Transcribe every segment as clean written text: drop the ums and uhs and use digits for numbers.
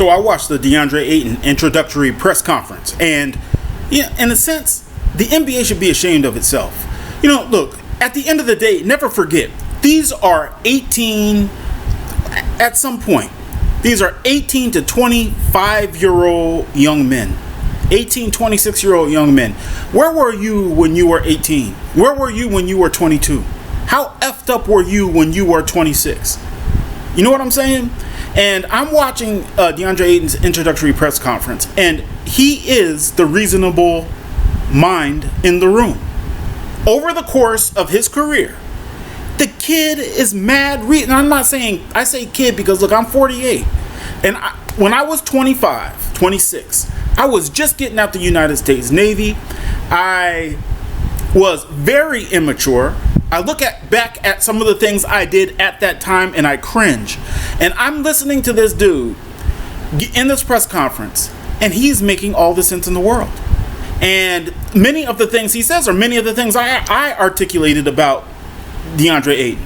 So I watched the DeAndre Ayton introductory press conference, and yeah, in a sense, the NBA should be ashamed of itself. You know, look, at the end of the day, never forget, these are 18, at some point, these are 18 to 25-year-old young men. 18, 26-year-old young men. Where were you when you were 18? Where were you when you were 22? How effed up were you when you were 26? You know what I'm saying? And I'm watching DeAndre Ayton's introductory press conference, and he is the reasonable mind in the room. Over the course of his career, the kid is mad. And I'm not saying, I say kid because, look, I'm 48. And when I was 25, 26, I was just getting out the United States Navy. I was very immature. I look back at some of the things I did at that time, and I cringe. And I'm listening to this dude in this press conference, and he's making all the sense in the world. And many of the things he says are many of the things I articulated about DeAndre Ayton.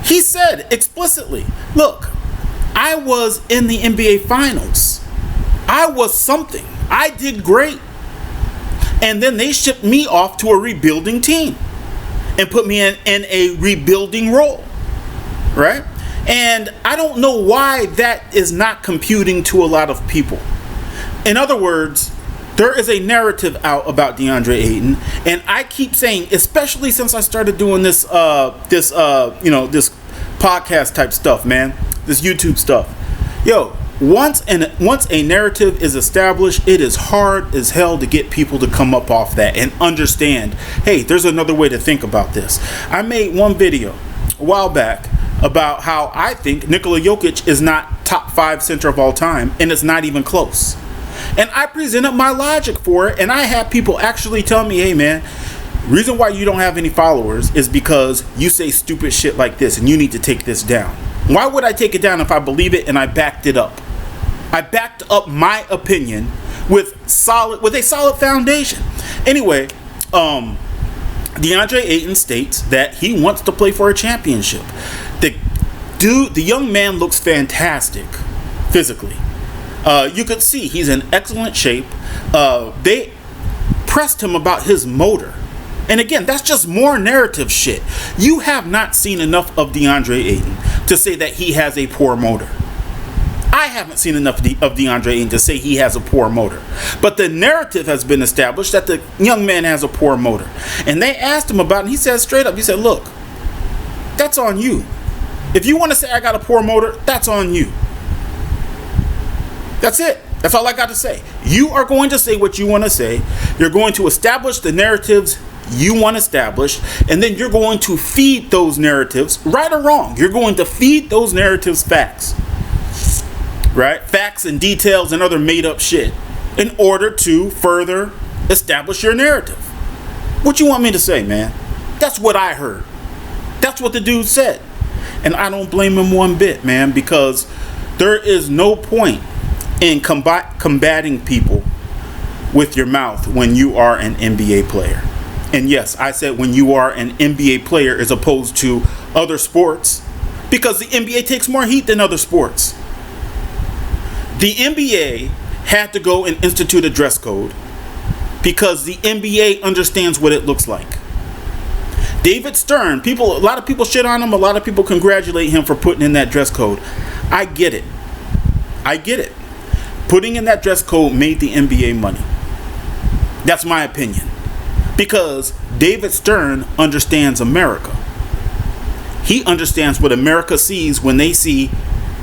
He said explicitly, look, I was in the NBA Finals. I was something. I did great. And then they shipped me off to a rebuilding team and put me in a rebuilding role, right? And I don't know why that is not computing to a lot of people. In other words, there is a narrative out about DeAndre Ayton, and I keep saying, especially since I started doing this this podcast type stuff, man, this YouTube stuff. Yo, once a narrative is established, it is hard as hell to get people to come up off that and understand, hey, there's another way to think about this. I made one video a while back about how I think Nikola Jokic is not top 5 center of all time, and it's not even close. And I presented my logic for it, and I had people actually tell me, hey man, reason why you don't have any followers is because you say stupid shit like this, and you need to take this down. Why would I take it down if I believe it and I backed it up? I backed up my opinion with a solid foundation. Anyway, DeAndre Ayton states that he wants to play for a championship. The young man looks fantastic physically. You could see he's in excellent shape. They pressed him about his motor. And again, that's just more narrative shit. You have not seen enough of DeAndre Ayton to say that he has a poor motor. I haven't seen enough of DeAndre Ayton to say he has a poor motor. But the narrative has been established that the young man has a poor motor. And they asked him about it, and he said straight up, he said, look, that's on you. If you want to say I got a poor motor, that's on you. That's it. That's all I got to say. You are going to say what you want to say. You're going to establish the narratives you want established, and then you're going to feed those narratives, right or wrong. You're going to feed those narratives facts. Right? Facts and details and other made up shit in order to further establish your narrative. What you want me to say, man? That's what I heard. That's what the dude said. And I don't blame him one bit, man, because there is no point in combating people with your mouth when you are an NBA player. And yes, I said when you are an NBA player as opposed to other sports, because the NBA takes more heat than other sports. The NBA had to go and institute a dress code because the NBA understands what it looks like. David Stern, a lot of people shit on him, a lot of people congratulate him for putting in that dress code. I get it. Putting in that dress code made the NBA money. That's my opinion. Because David Stern understands America. He understands what America sees when they see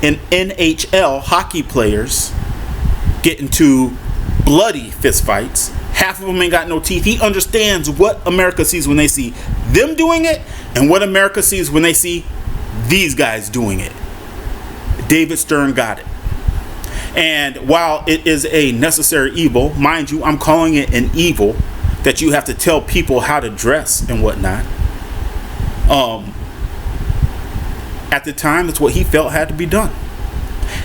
in NHL hockey players get into bloody fistfights. Half of them ain't got no teeth. He understands what America sees when they see them doing it and what America sees when they see these guys doing it. David Stern got it. And while it is a necessary evil, mind you, I'm calling it an evil that you have to tell people how to dress and whatnot. At the time, it's what he felt had to be done.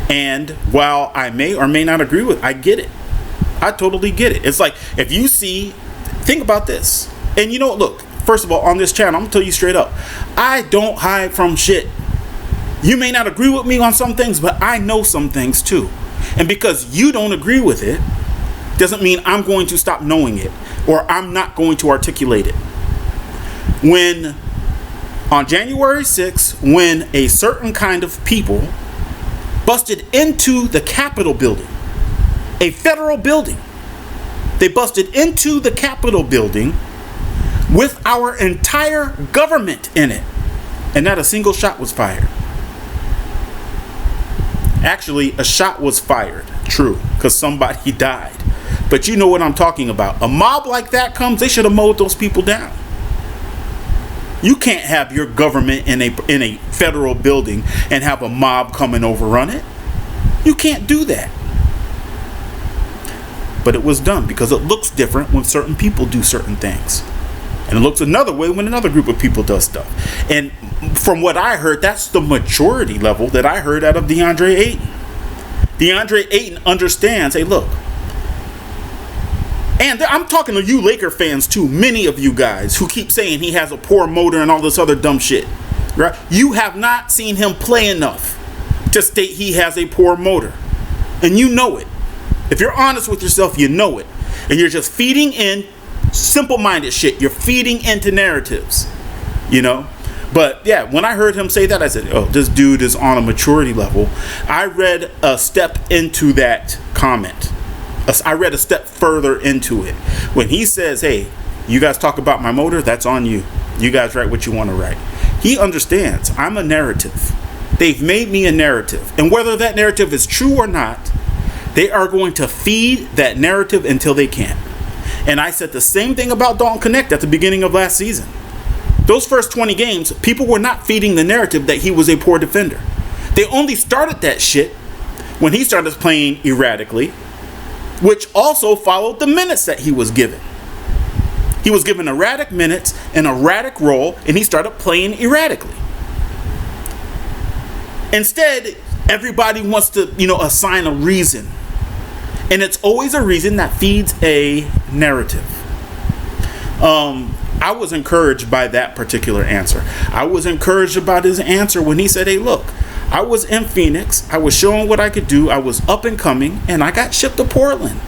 And while I may or may not agree with it, I get it. I totally get it. It's like, if you see, think about this. And you know, look, first of all, on this channel, I'm going to tell you straight up, I don't hide from shit. You may not agree with me on some things, but I know some things too. And because you don't agree with it, doesn't mean I'm going to stop knowing it or I'm not going to articulate it. When on January 6th, when a certain kind of people busted into the Capitol building, a federal building, they busted into the Capitol building with our entire government in it, and not a single shot was fired. Actually, a shot was fired, true, because somebody died. But you know what I'm talking about. A mob like that comes, they should have mowed those people down. You can't have your government in a federal building and have a mob come and overrun it. You can't do that. But it was done because it looks different when certain people do certain things. And it looks another way when another group of people does stuff. And from what I heard, that's the maturity level that I heard out of DeAndre Ayton. DeAndre Ayton understands, hey, look. And I'm talking to you Laker fans too, many of you guys who keep saying he has a poor motor and all this other dumb shit. Right? You have not seen him play enough to state he has a poor motor. And you know it. If you're honest with yourself, you know it. And you're just feeding in simple-minded shit. You're feeding into narratives. You know? But yeah, when I heard him say that, I said, oh, this dude is on a maturity level. I read a step into that comment. I read a step further into it. When he says, hey, you guys talk about my motor, that's on you. You guys write what you want to write. He understands I'm a narrative. They've made me a narrative. And whether that narrative is true or not, they are going to feed that narrative until they can't. And I said the same thing about Dalton Connect at the beginning of last season. Those first 20 games, people were not feeding the narrative that he was a poor defender. They only started that shit when he started playing erratically, which also followed the minutes that he was given. He was given erratic minutes, an erratic role, and he started playing erratically. Instead, everybody wants to, assign a reason. And it's always a reason that feeds a narrative. I was encouraged by that particular answer. I was encouraged about his answer when he said, hey, look, I was in Phoenix. I was showing what I could do. I was up and coming, and I got shipped to Portland.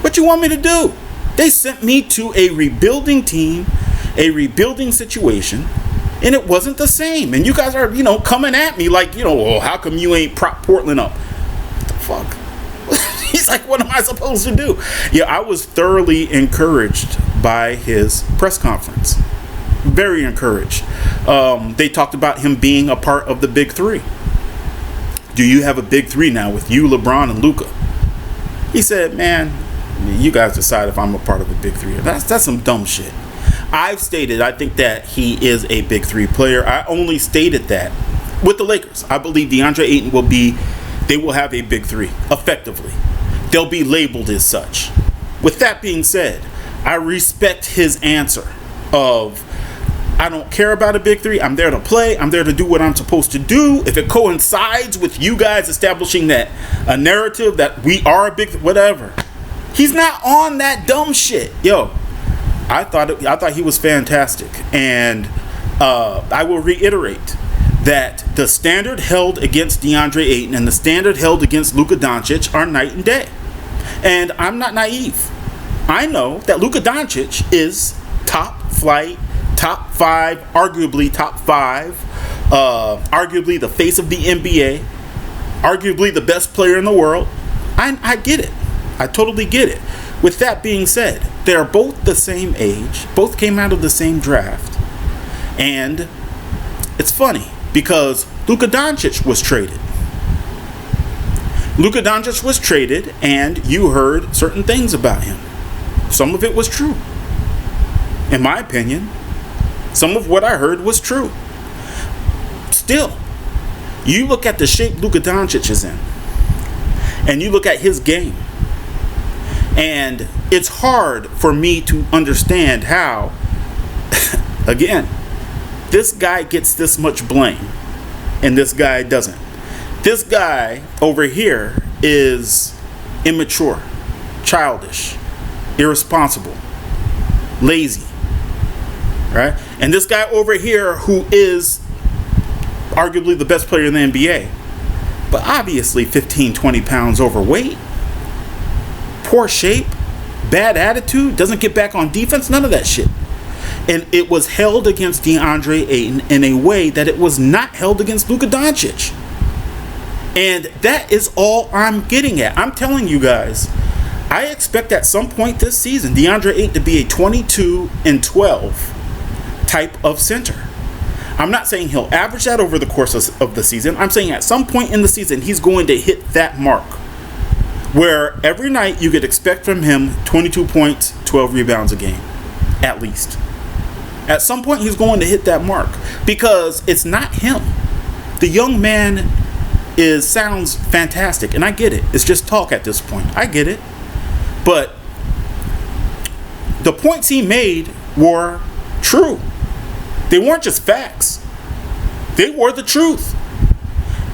What you want me to do? They sent me to a rebuilding team, a rebuilding situation, and it wasn't the same. And you guys are, coming at me like, oh, how come you ain't prop Portland up? What the fuck? He's like, what am I supposed to do? Yeah, I was thoroughly encouraged by his press conference. Very encouraged. They talked about him being a part of the big three. Do you have a big three now with you, LeBron, and Luka? He said, man, you guys decide if I'm a part of the big three. That's some dumb shit. I've stated I think that he is a big three player. I only stated that with the Lakers. I believe DeAndre Ayton they will have a big three, effectively. They'll be labeled as such. With that being said, I respect his answer of, I don't care about a big three. I'm there to play. I'm there to do what I'm supposed to do. If it coincides with you guys establishing that a narrative that we are a big, whatever. He's not on that dumb shit. Yo, I thought he was fantastic. And I will reiterate that the standard held against DeAndre Ayton and the standard held against Luka Doncic are night and day. And I'm not naive. I know that Luka Doncic is top flight, top five, arguably top five, arguably the face of the NBA, arguably the best player in the world. I get it. I totally get it. With that being said, they're both the same age, both came out of the same draft, and it's funny because Luka Doncic was traded. Luka Doncic was traded, and you heard certain things about him. Some of it was true. In my opinion, some of what I heard was true. Still, you look at the shape Luka Doncic is in, and you look at his game, and it's hard for me to understand how, again, this guy gets this much blame, and this guy doesn't. This guy over here is immature, childish, irresponsible, lazy, right? And this guy over here who is arguably the best player in the NBA. But obviously 15, 20 pounds overweight, poor shape, bad attitude, doesn't get back on defense, none of that shit. And it was held against DeAndre Ayton in a way that it was not held against Luka Doncic. And that is all I'm getting at. I'm telling you guys, I expect at some point this season, DeAndre Ayton to be a 22-12 type of center. I'm not saying he'll average that over the course of the season. I'm saying at some point in the season, he's going to hit that mark where every night you could expect from him 22 points, 12 rebounds a game, at least. At some point, he's going to hit that mark because it's not him. The young man sounds fantastic, and I get it. It's just talk at this point. I get it. But the points he made were true. They weren't just facts. They were the truth.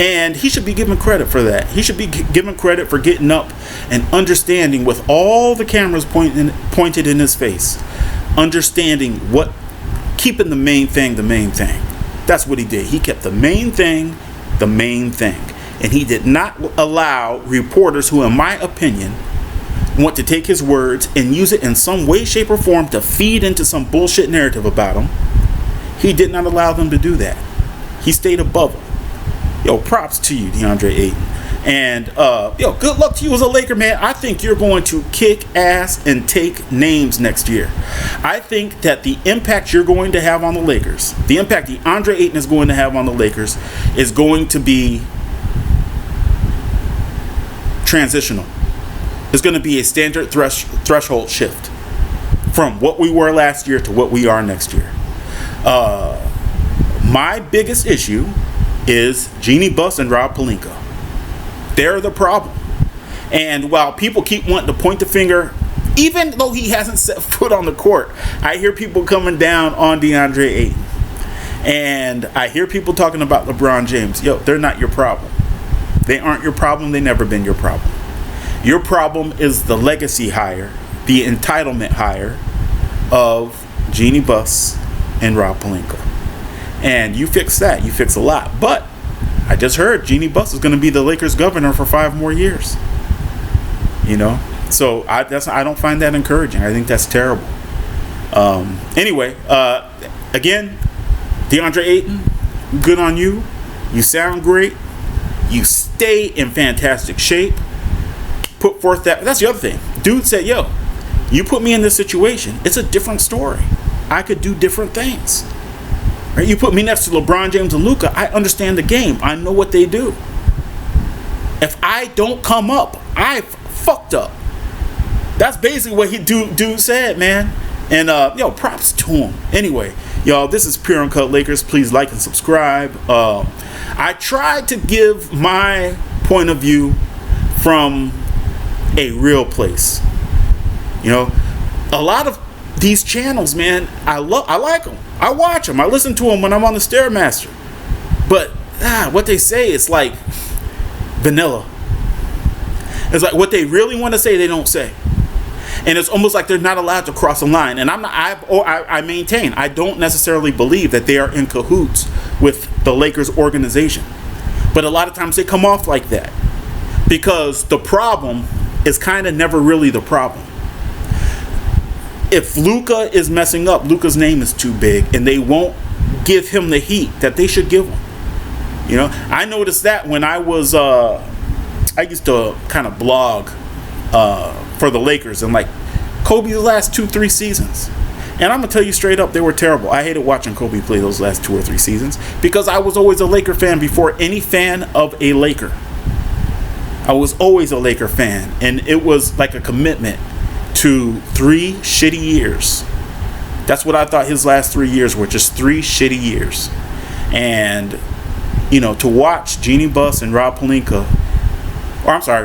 And he should be given credit for that. He should be given credit for getting up and understanding with all the cameras pointed in his face. Understanding what, keeping the main thing. That's what he did. He kept the main thing. And he did not allow reporters who, in my opinion, want to take his words and use it in some way, shape, or form to feed into some bullshit narrative about him. He did not allow them to do that. He stayed above them. Yo, props to you, DeAndre Ayton. And, good luck to you as a Laker, man. I think you're going to kick ass and take names next year. I think that the impact you're going to have on the Lakers, the impact DeAndre Ayton is going to have on the Lakers, is going to be transitional. It's going to be a standard threshold shift from what we were last year to what we are next year. My biggest issue is Jeanie Buss and Rob Pelinka. They're the problem. And while people keep wanting to point the finger, even though he hasn't set foot on the court, I hear people coming down on DeAndre Ayton. And I hear people talking about LeBron James. Yo, they're not your problem. They aren't your problem. They've never been your problem. Your problem is the legacy hire, the entitlement hire of Jeanie Buss and Rob Pelinka. And you fix that. You fix a lot. But I just heard Jeanie Buss is going to be the Lakers governor for 5 more years. So I don't find that encouraging. I think that's terrible. Anyway, again, DeAndre Ayton, good on you. You sound great. You stay in fantastic shape. Put forth that's the other thing. Dude said, yo, you put me in this situation, it's a different story. I could do different things. Right? You put me next to LeBron James and Luka, I understand the game. I know what they do. If I don't come up, I fucked up. That's basically what dude said, man. And props to him. Anyway, y'all, this is Pure Uncut Lakers. Please like and subscribe. I tried to give my point of view from a real place. A lot of these channels, man, I like them. I watch them. I listen to them when I'm on the Stairmaster. But what they say is like vanilla. It's like what they really want to say, they don't say. And it's almost like they're not allowed to cross a line. And I maintain, I don't necessarily believe that they are in cahoots with the Lakers organization. But a lot of times they come off like that. Because the problem is kind of never really the problem. If Luka is messing up, Luka's name is too big. And they won't give him the heat that they should give him. I noticed that when I used to kind of blog for the Lakers and like Kobe's last 2-3 seasons. And I'm going to tell you straight up, they were terrible. I hated watching Kobe play those last 2 or 3 seasons because I was always a Laker fan before any fan of a Laker. I was always a Laker fan, and it was like a commitment to 3 shitty years. That's what I thought his last 3 years were, just 3 shitty years. And, to watch Jeanie Buss and Rob Pelinka,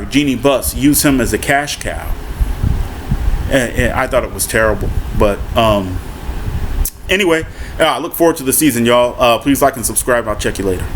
Jeanie Buss use him as a cash cow, and I thought it was terrible. But anyway, I look forward to the season, y'all. Please like and subscribe. I'll check you later.